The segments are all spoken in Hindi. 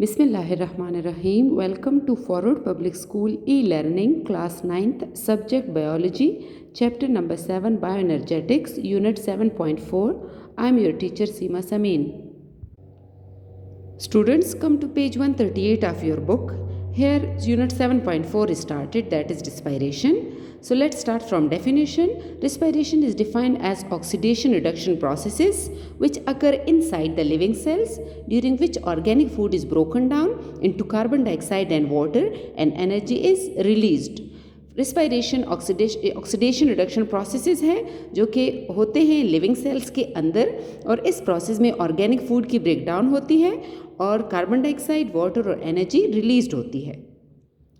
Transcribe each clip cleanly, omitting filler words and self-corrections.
Bismillahirrahmanirrahim. Welcome to Forward Public School e-learning class 9th subject biology chapter number 7 bioenergetics unit 7.4. I am your teacher Seema Samin. Students, come to page 138 of your book. Here unit 7.4 is started, that is respiration. So let's start from definition. Respiration is defined as oxidation reduction processes which occur inside the living cells during which organic food is broken down into carbon dioxide and water and energy is released. Respiration oxidation reduction processes हैं जो कि होते हैं लिविंग सेल्स के अंदर, और इस प्रोसेस में ऑर्गेनिक फूड की ब्रेकडाउन होती है और कार्बन डाइऑक्साइड, वाटर और एनर्जी रिलीज्ड होती है.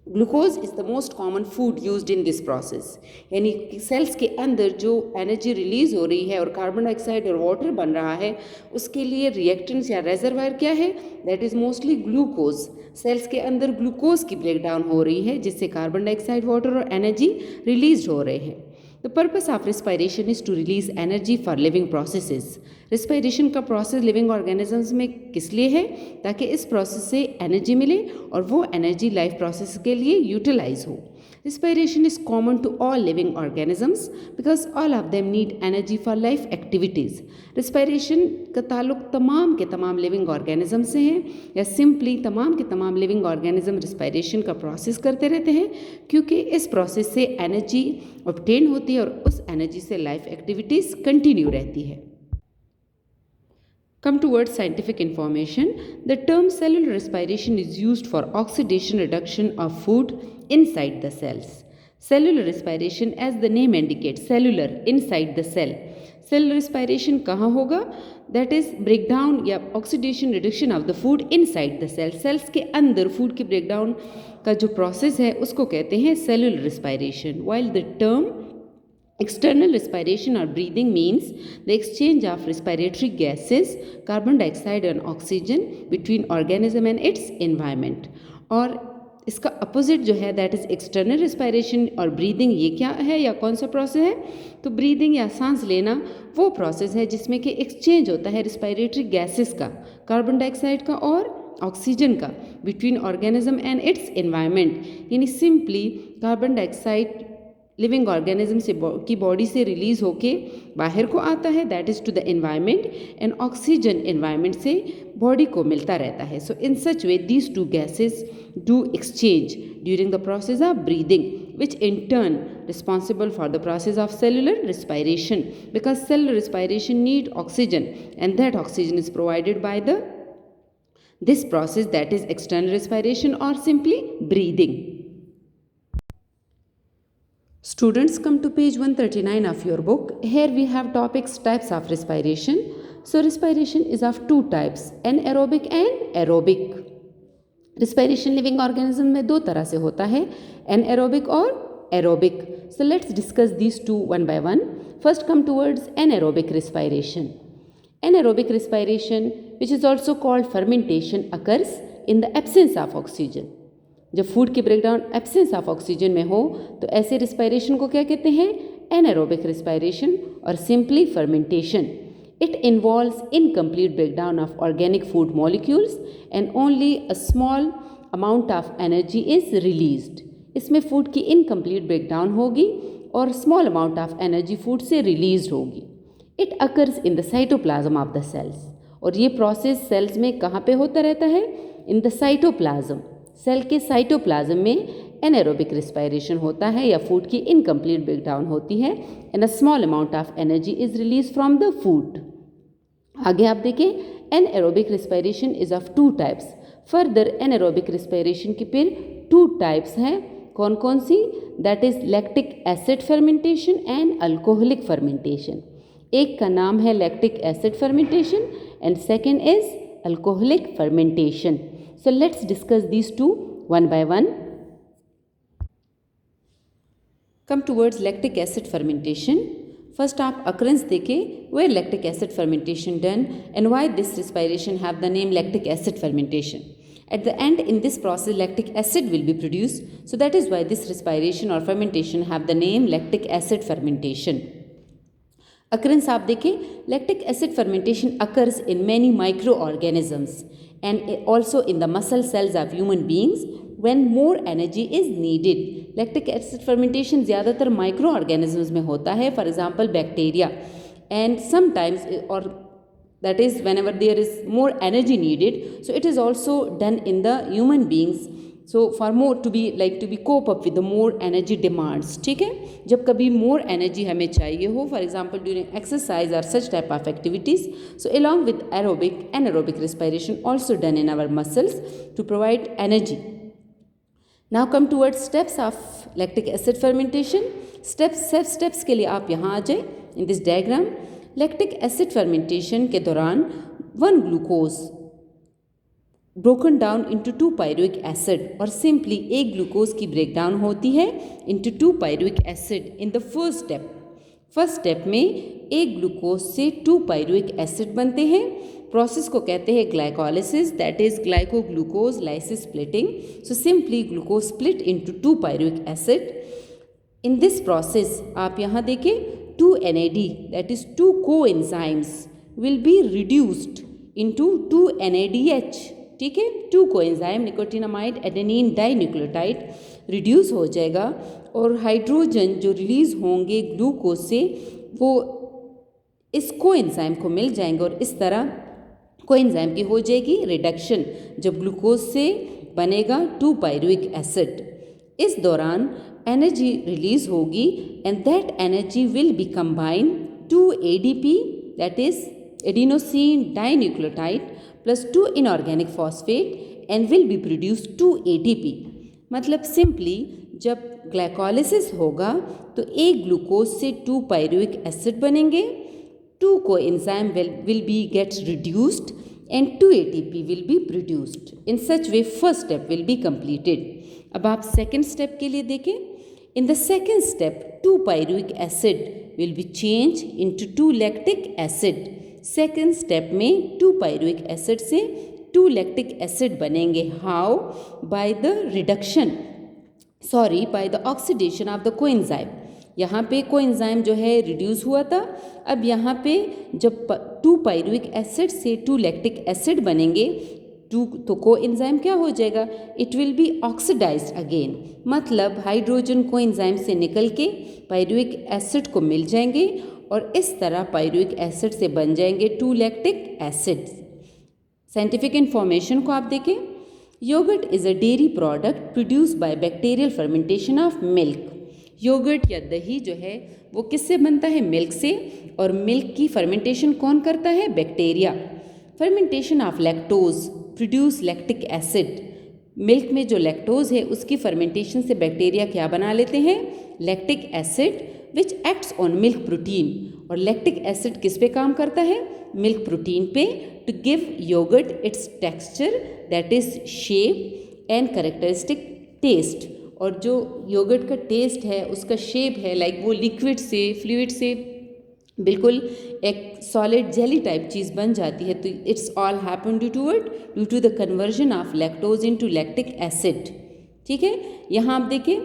Glucose is the most common food used in this process. यानी सेल्स के अंदर जो एनर्जी रिलीज़ हो रही है और कार्बन डाइऑक्साइड और वाटर बन रहा है, उसके लिए रिएक्टेंट्स या रेजरवायर क्या है? That is mostly glucose. Cells के अंदर ग्लूकोज की ब्रेकडाउन हो रही है जिससे कार्बन डाइऑक्साइड, वाटर और एनर्जी रिलीज हो रहे हैं. The purpose of respiration is to release energy for living processes. Respiration का प्रोसेस लिविंग ऑर्गेनिजम्स में किस लिए है? ताकि इस प्रोसेस से एनर्जी मिले और वो एनर्जी लाइफ प्रोसेस के लिए यूटिलाइज हो. Respiration is common to all living organisms because all of them need energy for life activities. Respiration का ताल्लुक तमाम के तमाम लिविंग ऑर्गेनिज्म से है, या सिंपली तमाम के तमाम लिविंग ऑर्गेनिज्म रिस्पायरेशन का प्रोसेस करते रहते हैं क्योंकि इस प्रोसेस से एनर्जी ऑब्टेन होती है और उस एनर्जी से लाइफ एक्टिविटीज़ कंटिन्यू रहती है. Come towards scientific information. The term cellular respiration is used for oxidation reduction of food inside the cells. Cellular respiration, as the name indicates, cellular, inside the cell. Cellular respiration कहाँ होगा? That is breakdown या oxidation reduction of the food inside the cell. Cells के अंदर food की breakdown का जो process है उसको कहते हैं cellular respiration. While the term external respiration or breathing means the exchange of respiratory gases, carbon dioxide and oxygen between organism and its environment. और इसका अपोजिट जो है दैट इज़ एक्सटर्नल रिस्पायरेशन और ब्रीदिंग. ये क्या है या कौन सा प्रोसेस है? तो ब्रीदिंग या सांस लेना वो प्रोसेस है जिसमें कि एक्सचेंज होता है रिस्पायरेटरी गैसेस का, कार्बन डाइऑक्साइड का और ऑक्सीजन का, between organism and its environment. यानी simply carbon dioxide living organism से की बॉडी से रिलीज होके बाहर को आता है, that is to the environment, and oxygen environment से बॉडी को मिलता रहता है. So in such way these two gases do exchange during the process of breathing, which in turn responsible for the process of cellular respiration, because cellular respiration need oxygen and that oxygen is provided by this process, that is external respiration or simply breathing. Students, come to page 139 of your book. Here we have topics types of respiration. So respiration is of two types, anaerobic and aerobic. Respiration living organism में दो तरह से होता है, anaerobic और aerobic. So let's discuss these two one by one. First come towards anaerobic respiration. Anaerobic respiration, which is also called fermentation, occurs in the absence of oxygen. जब फूड की ब्रेकडाउन एब्सेंस ऑफ ऑक्सीजन में हो तो ऐसे रिस्पायरेशन को क्या कहते हैं? एनारोबिक रिस्पायरेशन और simply fermentation. It involves incomplete breakdown of organic food molecules and only a small amount of energy is released. इसमें फूड की इनकम्प्लीट ब्रेकडाउन होगी और small amount of energy food से रिलीज होगी. It occurs in the cytoplasm of the cells. और ये प्रोसेस सेल्स में कहाँ पे होता रहता है? In the cytoplasm. सेल के साइटोप्लाज्म में एनारोबिक रिस्पायरेशन होता है या फूड की इनकम्प्लीट ब्रेकडाउन होती है and a small amount of energy is release from the food. आगे आप देखें, anaerobic respiration is of two types. Further anaerobic respiration की फिर टू टाइप्स हैं. कौन कौन सी? That is lactic acid fermentation and alcoholic fermentation. एक का नाम है lactic acid fermentation and second is alcoholic fermentation. So let's discuss these two one by one. Come towards lactic acid fermentation. First आप occurrence देखें, where lactic acid fermentation done and why this respiration have the name lactic acid fermentation. At the end in this process lactic acid will be produced, so that is why this respiration or fermentation have the name lactic acid fermentation. Occurrence आप देखें, lactic acid fermentation occurs in many microorganisms and also in the muscle cells of human beings when more energy is needed. Lactic acid fermentation ज़्यादातर microorganisms में होता है, for example bacteria, and sometimes or that is whenever there is more energy needed, so it is also done in the human beings, so for more to be cope up with the more energy demands. ठीक है, जब कभी more energy हमें चाहिए हो, for example during exercise or such type of activities, so along with aerobic, anaerobic respiration also done in our muscles to provide energy. Now come towards steps of lactic acid fermentation. steps के लिए आप यहाँ आ जाए in this diagram. lactic acid fermentation के दौरान 1 glucose broken down into 2 pyruvic acid, और सिंपली एक ग्लूकोज की ब्रेकडाउन होती है into 2 pyruvic acid in the first step. First step में एक ग्लूकोज से 2 pyruvic acid बनते हैं. प्रोसेस को कहते हैं glycolysis, that is glyco glucose lysis splitting. So simply glucose split into 2 pyruvic acid. In this process आप यहाँ देखें 2 NAD that is 2 coenzymes will be reduced into 2 NADH. ठीक है, 2 coenzyme nicotinamide adenine dinucleotide reduce हो जाएगा और हाइड्रोजन जो रिलीज होंगे ग्लूकोज से वो इस कोएंजाइम को मिल जाएंगे और इस तरह कोएंजाइम की हो जाएगी रिडक्शन जब ग्लूकोज से बनेगा 2 pyruvic acid. इस दौरान एनर्जी रिलीज होगी and that energy will be combined to ADP that is adenosine dinucleotide plus 2 inorganic phosphate and will be produced 2 ATP. मतलब सिंपली जब ग्लाइकोलिसिस होगा तो एक ग्लूकोज से 2 pyruvic acid बनेंगे, 2 coenzyme will be get reduced and 2 ATP will be produced. In such way first step will be completed. अब आप सेकेंड स्टेप के लिए देखें. In the second step 2 pyruvic acid will be changed into 2 lactic acid. Second step में 2 pyruvic acid से 2 lactic acid बनेंगे. How? By the oxidation of the coenzyme. यहाँ पे कोएंजाइम जो है रिड्यूस हुआ था, अब यहाँ पे जब 2 pyruvic acid से 2 lactic acid बनेंगे तो कोएंजाइम क्या हो जाएगा? It will be oxidised again. मतलब हाइड्रोजन कोएंजाइम से निकल के pyruvic acid को मिल जाएंगे और इस तरह pyruvic acid से बन जाएंगे 2 lactic acids. साइंटिफिक इन्फॉर्मेशन को आप देखें. Yogurt is a dairy product produce by bacterial fermentation of milk. Yogurt या दही जो है वो किससे बनता है? मिल्क से. और मिल्क की फर्मेंटेशन कौन करता है? Bacteria. Fermentation of lactose produce lactic acid. Milk में जो लैक्टोज है उसकी फर्मेंटेशन से बैक्टीरिया क्या बना लेते हैं? Lactic acid which acts on milk protein. और लैक्टिक एसिड किस पे काम करता है? मिल्क प्रोटीन पे, to give yogurt its texture that is shape and characteristic taste. और जो योगर्ट का टेस्ट है उसका शेप है लाइक वो लिक्विड से फ्लूइड से बिल्कुल एक सॉलिड जेली टाइप चीज़ बन जाती है. तो it's all happen due to the conversion of lactose into lactic acid. ठीक है, यहाँ आप देखें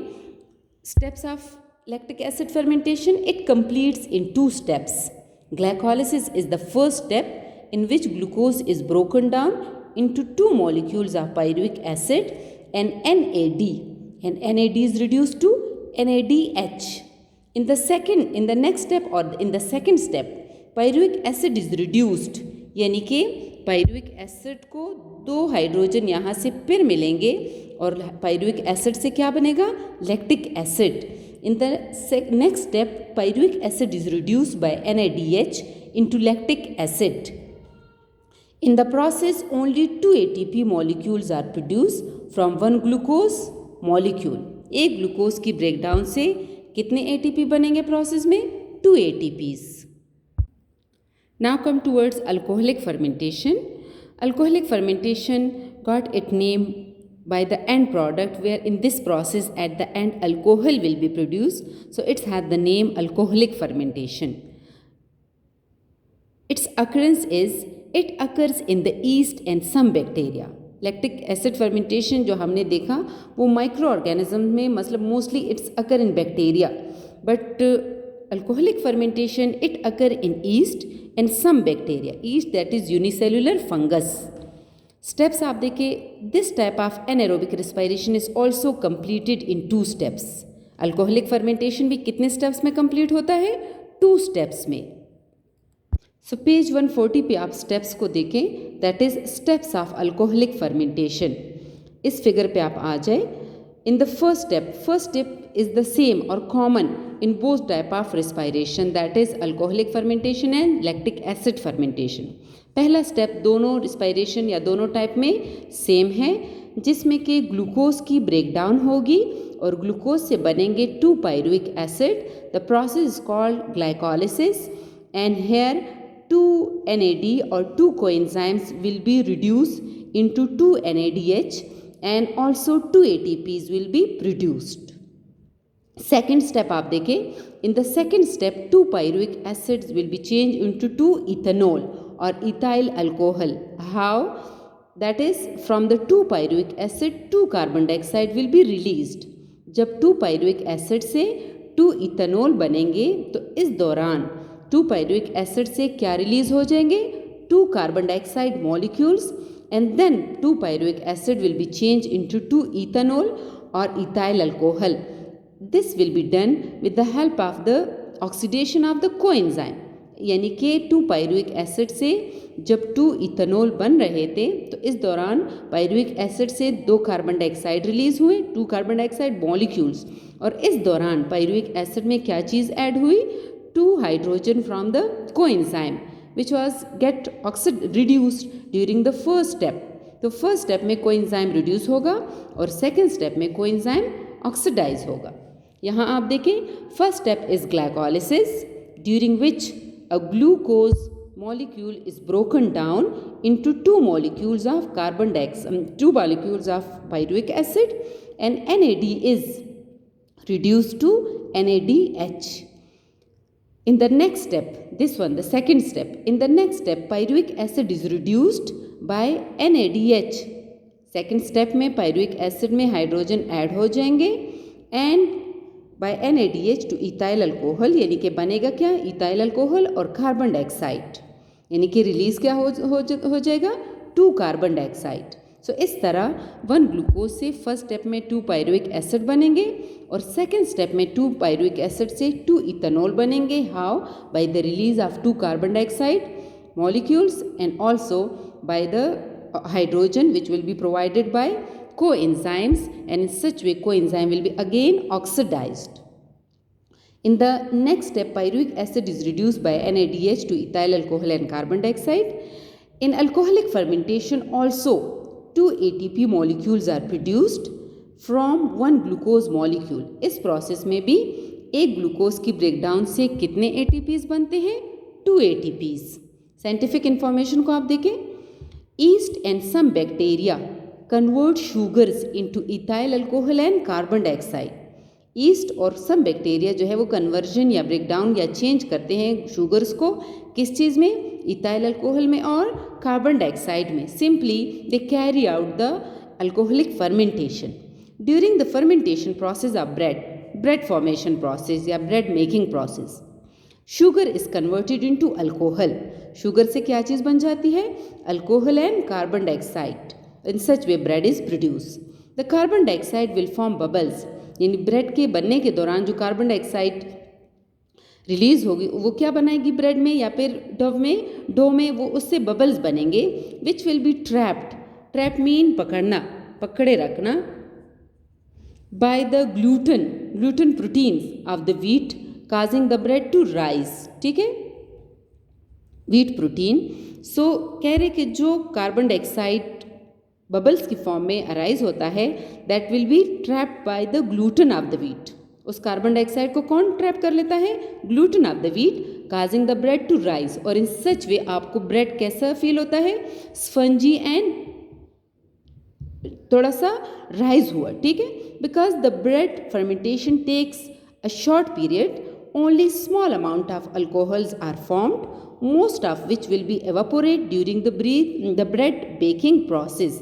steps of lactic acid fermentation. It completes in 2 steps. Glycolysis is the first step in which glucose is broken down into 2 molecules of pyruvic acid and NAD, and NAD is reduced to NADH. In the next step or in the second step pyruvic acid is reduced, यानी कि pyruvic acid को 2 हाइड्रोजन यहाँ से फिर मिलेंगे और pyruvic acid से क्या बनेगा? lactic acid. In the next step, pyruvic acid is reduced by NADH into lactic acid. In the process, only 2 ATP molecules are produced from 1 glucose molecule. एक ग्लूकोज की ब्रेकडाउन से कितने ATP बनेंगे प्रोसेस में? 2 ATPs. Now come towards alcoholic fermentation. Alcoholic fermentation got its name by the end product, where in this process at the end alcohol will be produced, so it's had the name alcoholic fermentation. Its occurrence is it occurs in the yeast and some bacteria. Lactic acid fermentation जो हमने देखा वो माइक्रो ऑर्गेनिज्म में, मतलब mostly it's occur in bacteria, but alcoholic fermentation, it occur in yeast and some bacteria. Yeast, that is unicellular fungus. Steps आप देखें, this type of anaerobic respiration is also completed in 2 steps. Alcoholic fermentation भी कितने steps में complete होता है? 2 steps में. So पेज 140 पे आप steps को देखें, that is steps of alcoholic fermentation. इस फिगर पे आप आ जाए. In the first step is the same or common in both type of respiration, that is alcoholic fermentation and lactic acid fermentation. पहला स्टेप दोनों रिस्पायरेशन या दोनों टाइप में सेम है, जिसमें कि ग्लूकोज की ब्रेकडाउन होगी और ग्लूकोज से बनेंगे 2 pyruvic acid. The process is called glycolysis and here 2 NAD और 2 coenzymes will be reduced into 2 NADH and also 2 ATPs will be produced. Second step आप देखें, in the second step 2 pyruvic acids will be changed into 2 ethanol or ethyl alcohol. How? That is, from the 2 pyruvic acid 2 carbon dioxide will be released. जब 2 pyruvic acid से 2 ethanol बनेंगे तो इस दौरान 2 pyruvic acid से क्या रिलीज हो जाएंगे? 2 carbon dioxide molecules, and then 2 pyruvic acid will be changed into 2 ethanol or ethyl alcohol. This will be done with the help of the oxidation of the coenzyme. यानी कि 2 पायरुविक एसिड से जब 2 इथेनॉल बन रहे थे तो इस दौरान पायरुविक एसिड से 2 कार्बन डाइऑक्साइड रिलीज हुए, 2 कार्बन डाइऑक्साइड मॉलिक्यूल्स, और इस दौरान पायरुविक एसिड में क्या चीज़ ऐड हुई? 2 hydrogen from the coenzyme which was get reduced during the first step. तो फर्स्ट स्टेप में कोएंजाइम रिड्यूस होगा और सेकेंड स्टेप में कोएंजाइम ऑक्सीडाइज होगा. यहाँ आप देखें, first step is glycolysis during which a glucose molecule is broken down into 2 molecules of carbon dioxide, 2 molecules of pyruvic acid, and NAD is reduced to NADH. In the next step, this one, the second step, in the next step, pyruvic acid is reduced by NADH. Second step में pyruvic acid में हाइड्रोजन ऐड हो जाएंगे and by NADH to ethyl alcohol, यानी कि बनेगा क्या? ethyl alcohol और कार्बन डाइऑक्साइड, यानी कि रिलीज क्या हो जाएगा? 2 कार्बन डाइऑक्साइड. सो इस तरह 1 ग्लूकोज से फर्स्ट स्टेप में 2 पायरुविक एसिड बनेंगे और सेकेंड स्टेप में 2 पायरुविक एसिड से 2 इथेनॉल बनेंगे. How? By the release of 2 carbon dioxide molecules and also by the hydrogen which will be provided by coenzymes, and in such way coenzyme will be again oxidized. In the next step, pyruvic acid is reduced by NADH to ethyl alcohol and carbon dioxide. In alcoholic fermentation also 2 ATP molecules are produced from 1 glucose molecule. इस प्रोसेस में भी एक ग्लूकोज की ब्रेकडाउन से कितने ATPs बनते हैं? 2 ATPs. साइंटिफिक इंफॉर्मेशन को आप देखें, yeast and some bacteria convert sugars into ethyl alcohol and carbon dioxide. East और सम बैक्टीरिया जो है वो कन्वर्जन या ब्रेकडाउन या चेंज करते हैं शुगर्स को किस चीज़ में? इथाइल अल्कोहल में और कार्बन डाइऑक्साइड में. Simply they carry out the alcoholic fermentation. During the fermentation process of bread formation process या bread making process, sugar is converted into alcohol. Sugar से क्या चीज़ बन जाती है? Alcohol and carbon dioxide. In such way bread is produce. The carbon dioxide will form bubbles, यानी ब्रेड के बनने के दौरान जो कार्बन डाइऑक्साइड रिलीज होगी वो क्या बनाएगी ब्रेड में या फिर डो में वो उससे बबल्स बनेंगे which will be trapped mean पकड़ना, पकड़े रखना, by the gluten proteins of the wheat causing the bread to rise. ठीक है, व्हीट प्रोटीन. सो कह रहे कि जो कार्बन डाइऑक्साइड बबल्स की फॉर्म में अराइज होता है that will be trapped by the gluten of the wheat. उस कार्बन डाइऑक्साइड को कौन ट्रैप कर लेता है? Gluten of the wheat causing the bread to rise. और इन सच वे आपको ब्रेड कैसा फील होता है? स्पंजी एंड थोड़ा सा राइज हुआ. ठीक है, because the bread fermentation takes a short period, only small amount of alcohols are formed, most of which will be evaporate during the bread baking process.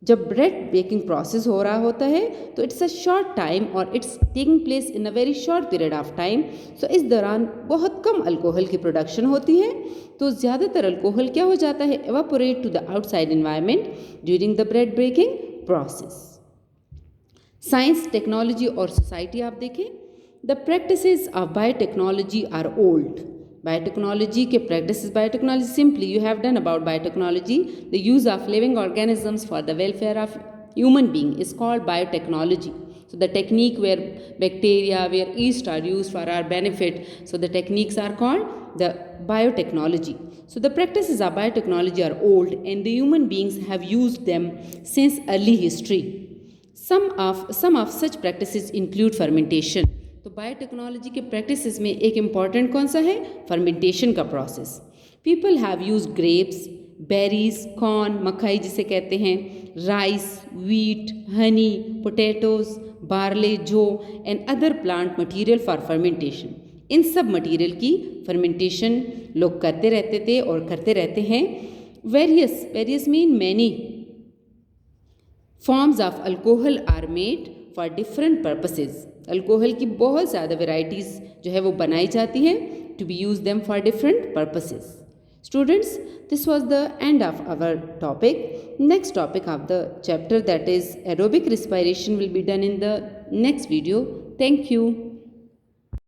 जब ब्रेड बेकिंग प्रोसेस हो रहा होता है तो इट्स अ शॉर्ट टाइम और it's taking place in a very short period of time. So इस दौरान बहुत कम अल्कोहल की प्रोडक्शन होती है, तो ज़्यादातर अल्कोहल क्या हो जाता है, evaporate to the outside environment during the bread baking process. Science, technology और सोसाइटी आप देखें, the practices of biotechnology are old. Biotechnology के practices, biotechnology simply you have done about biotechnology, the use of living organisms for the welfare of human being is called biotechnology. So the technique where bacteria, where yeast are used for our benefit, so the techniques are called the biotechnology. So the practices of biotechnology are old and the human beings have used them since early history. Some of such practices include fermentation. तो बायोटेक्नोलॉजी के प्रैक्टिसेस में एक इम्पॉर्टेंट कौन सा है, फर्मेंटेशन का process. People have use grapes, berries, corn, मकई जिसे कहते हैं, rice, wheat, honey, potatoes, barley, जो and other plant material for fermentation. इन सब मटेरियल की फर्मेंटेशन लोग करते रहते थे और करते रहते हैं। Various mean many forms of alcohol are made for different purposes. Alcohol की बहुत ज़्यादा वेराइटीज़ जो है वो बनाई जाती हैं to be use them for different purposes. Students, this was the end of our topic. Next topic of the chapter, that is aerobic respiration, will be done in the next video. Thank you.